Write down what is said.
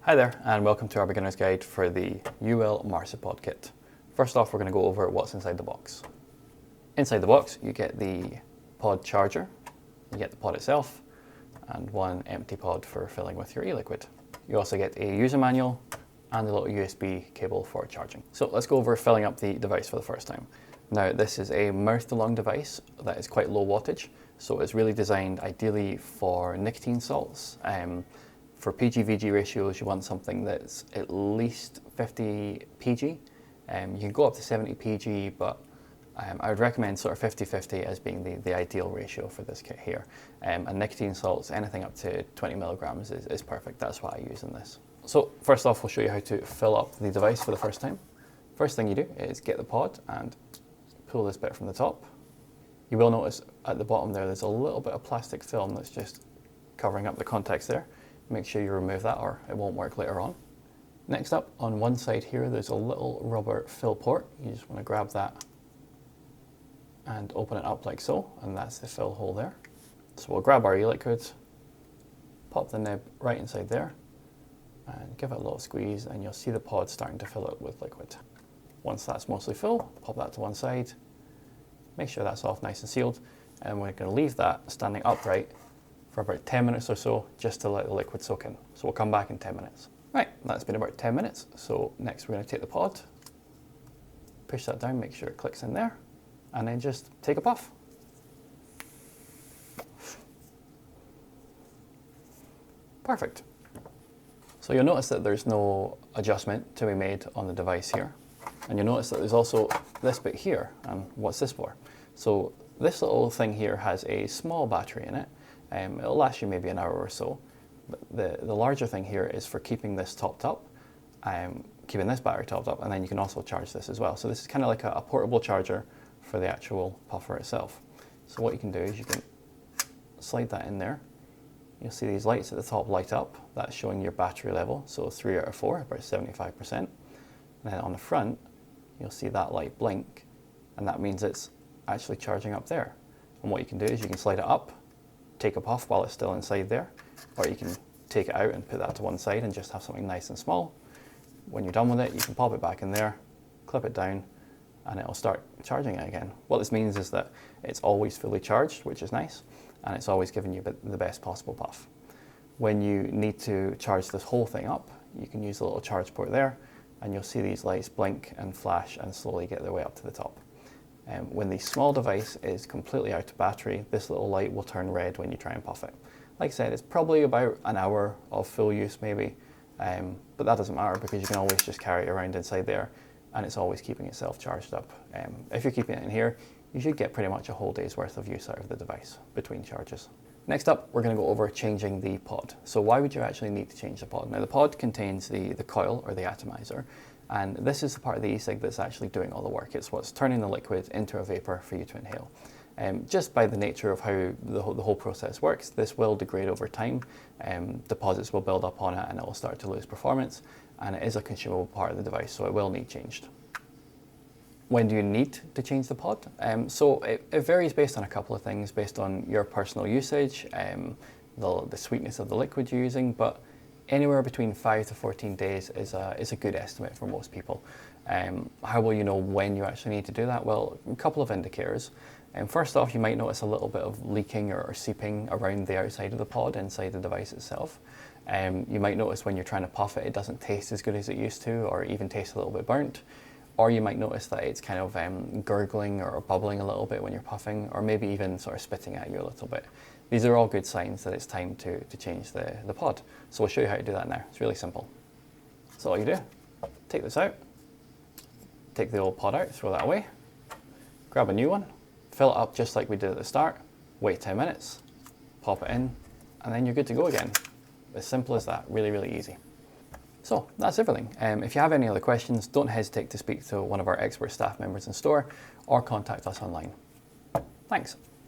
Hi there, and welcome to our beginner's guide for the UL Marsipod kit. First off, we're going to go over what's inside the box. Inside the box, you get the pod charger, you get the pod itself, and one empty pod for filling with your e-liquid. You also get a user manual and a little USB cable for charging. So let's go over filling up the device for the first time. Now, this is a mouth-to-lung device that is quite low wattage, so it's really designed ideally for nicotine salts. For PG-VG ratios, you want something that's at least 50 PG. You can go up to 70 PG, but I would recommend sort of 50-50 as being the ideal ratio for this kit here. And nicotine salts, anything up to 20 milligrams is perfect. That's what I use in this. So first off, we'll show you how to fill up the device for the first time. First thing you do is get the pod and pull this bit from the top. You will notice at the bottom there's a little bit of plastic film that's just covering up the contacts there. Make sure you remove that or it won't work later on. Next up, on one side here, there's a little rubber fill port. You just want to grab that and open it up like so, and that's the fill hole there. So we'll grab our e-liquids, pop the nib right inside there, and give it a little squeeze, and you'll see the pod starting to fill up with liquid. Once that's mostly full, pop that to one side, make sure that's off nice and sealed, and we're going to leave that standing upright for about 10 minutes or so, just to let the liquid soak in. So we'll come back in 10 minutes. Right, that's been about 10 minutes. So next we're going to take the pod, push that down, make sure it clicks in there, and then just take a puff. Perfect. So you'll notice that there's no adjustment to be made on the device here. And you'll notice that there's also this bit here, and what's this for? So this little thing here has a small battery in it. It'll last you maybe an hour or so. But the larger thing here is for keeping this topped up, keeping this battery topped up, and then you can also charge this as well. So this is kind of like a portable charger for the actual puffer itself. So what you can do is you can slide that in there. You'll see these lights at the top light up. That's showing your battery level. So 3 out of 4, about 75%. And then on the front, you'll see that light blink, and that means it's actually charging up there. And what you can do is you can slide it up, take a puff while it's still inside there, or you can take it out and put that to one side and just have something nice and small. When you're done with it, you can pop it back in there, clip it down, and it'll start charging it again. What this means is that it's always fully charged, which is nice, and it's always giving you the best possible puff. When you need to charge this whole thing up, you can use the little charge port there, and you'll see these lights blink and flash and slowly get their way up to the top. When the small device is completely out of battery, this little light will turn red when you try and puff it. Like I said, it's probably about an hour of full use maybe, but that doesn't matter because you can always just carry it around inside there and it's always keeping itself charged up. If you're keeping it in here, you should get pretty much a whole day's worth of use out of the device between charges. Next up, we're going to go over changing the pod. So why would you actually need to change the pod? Now the pod contains the coil or the atomizer, and this is the part of the e-cig that's actually doing all the work. It's what's turning the liquid into a vapor for you to inhale. Just by the nature of how the whole process works, this will degrade over time. Deposits will build up on it and it will start to lose performance, and it is a consumable part of the device, so it will need changed. When do you need to change the pod? So it varies based on a couple of things, based on your personal usage, the sweetness of the liquid you're using, but anywhere between 5 to 14 days is a good estimate for most people. How will you know when you actually need to do that? Well, a couple of indicators. First off, you might notice a little bit of leaking or seeping around the outside of the pod, inside the device itself. You might notice when you're trying to puff it, it doesn't taste as good as it used to, or even tastes a little bit burnt. Or you might notice that it's kind of gurgling or bubbling a little bit when you're puffing, or maybe even sort of spitting at you a little bit. These are all good signs that it's time to change the pod. So we'll show you how to do that now. It's really simple. So all you do, take this out, take the old pod out, throw that away, grab a new one, fill it up just like we did at the start, wait 10 minutes, pop it in, and then you're good to go again. As simple as that, really, really easy. So that's everything. If you have any other questions, don't hesitate to speak to one of our expert staff members in store or contact us online. Thanks.